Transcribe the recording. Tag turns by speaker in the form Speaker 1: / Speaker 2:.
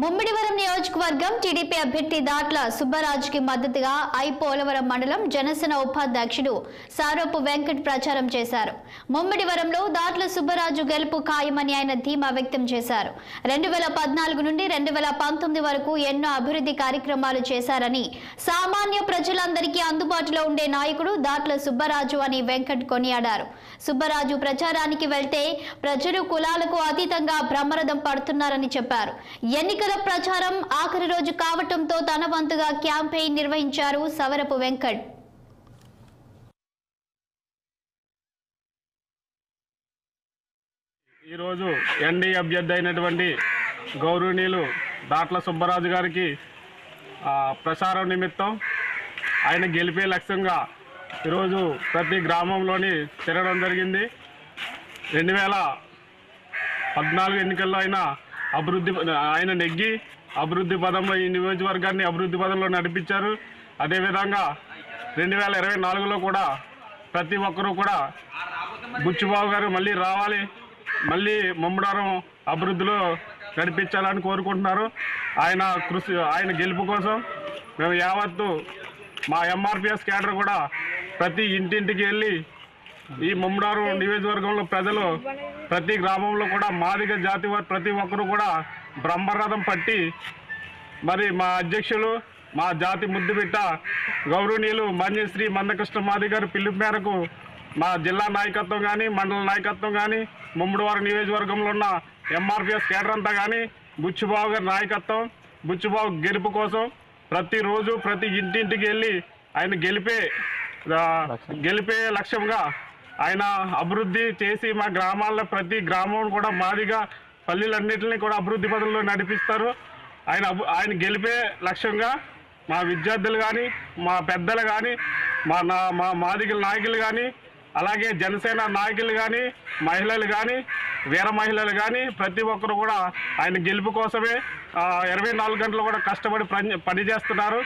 Speaker 1: ముమ్మిడివరం నియోజకవర్గం టీడీపీ అభ్యర్థి దాట్ల సుబ్బరాజుకి మద్దతుగా పోలవరం మండలం జనసేన ఉపాధ్యక్షుడు సారోపు వెంకట్ ప్రచారం చేశారు. ముమ్మిడివరంలో దాట్ల సుబ్బరాజు గెలుపు ఖాయమని ఆయన ధీమా వ్యక్తం చేశారు. 2014 నుండి 2019 వరకు ఎన్నో అభివృద్ధి కార్యక్రమాలు చేశారని, సామాన్య ప్రజలందరికీ అందుబాటులో ఉండే నాయకుడు దాట్ల సుబ్బరాజు అని వెంకట్ కొనియాడారు. సుబ్బరాజు ప్రచారానికి వెళ్తే ప్రజలు కులాలకు అతీతంగా బ్రహ్మరథం పడుతున్నారని చెప్పారు. ఎన్నికల ప్రచారం ఆఖరి రోజు కావటంతో తన వంతుగా క్యాంపెయిన్ నిర్వహించారు సవరపు వెంకట్.
Speaker 2: ఈరోజు ఎన్డీ అభ్యర్థి అయినటువంటి గౌరవనీయులు దాట్ల సుబ్బరాజు గారికి ప్రచారం నిమిత్తం ఆయన గెలిపే లక్ష్యంగా ఈరోజు ప్రతి గ్రామంలోని తిరగడం జరిగింది. 2014 ఎన్నికల్లో ఆయన నెగ్గి అభివృద్ధి పదంలో ఈ నియోజకవర్గాన్ని అభివృద్ధి పదంలో నడిపించారు. అదేవిధంగా 2024లో కూడా ప్రతి ఒక్కరూ కూడా బుచ్చిబాబు గారు మళ్ళీ రావాలి, మళ్ళీ ముమ్మడివరం అభివృద్ధిలో నడిపించాలని కోరుకుంటున్నారు. ఆయన గెలుపు కోసం మేము యావత్తు మా ఎంఆర్పిఎస్ క్యాడర్ కూడా ప్రతి ఇంటింటికి వెళ్ళి ఈ ముమ్మడివరం నియోజకవర్గంలో ప్రజలు ప్రతి గ్రామంలో కూడా మాదిగ జాతి వారు ప్రతి ఒక్కరూ కూడా బ్రహ్మరథం పట్టి మరి మా అధ్యక్షులు మా జాతి ముద్దుబిట్ట గౌరవనీయులు శ్రీ మందకృష్ణ మాదిగ గారి పిలుపు మేరకు మా జిల్లా నాయకత్వం కానీ మండల నాయకత్వం కానీ ముమ్మడివరం నియోజకవర్గంలో ఉన్న ఎంఆర్పిఎస్ కేడర్ అంతా కానీ బుచ్చిబాబు గారి నాయకత్వం బుచ్చిబాబు గెలుపు కోసం ప్రతిరోజు ప్రతి ఇంటింటికి వెళ్ళి ఆయన గెలిపే లక్ష్యంగా ఆయన అభివృద్ధి చేసి మా గ్రామాల్లో ప్రతి గ్రామం కూడా మాదిగా పల్లెలన్నింటినీ కూడా అభివృద్ధి పదంలో నడిపిస్తారు. ఆయన గెలిపే లక్ష్యంగా మా విద్యార్థులు కానీ మా పెద్దలు కానీ మా మాదిగల నాయకులు కానీ అలాగే జనసేన నాయకులు కానీ మహిళలు కానీ వీర మహిళలు కానీ ప్రతి ఒక్కరు కూడా ఆయన గెలుపు కోసమే 24 గంటలు కూడా కష్టపడి పనిచేస్తున్నారు.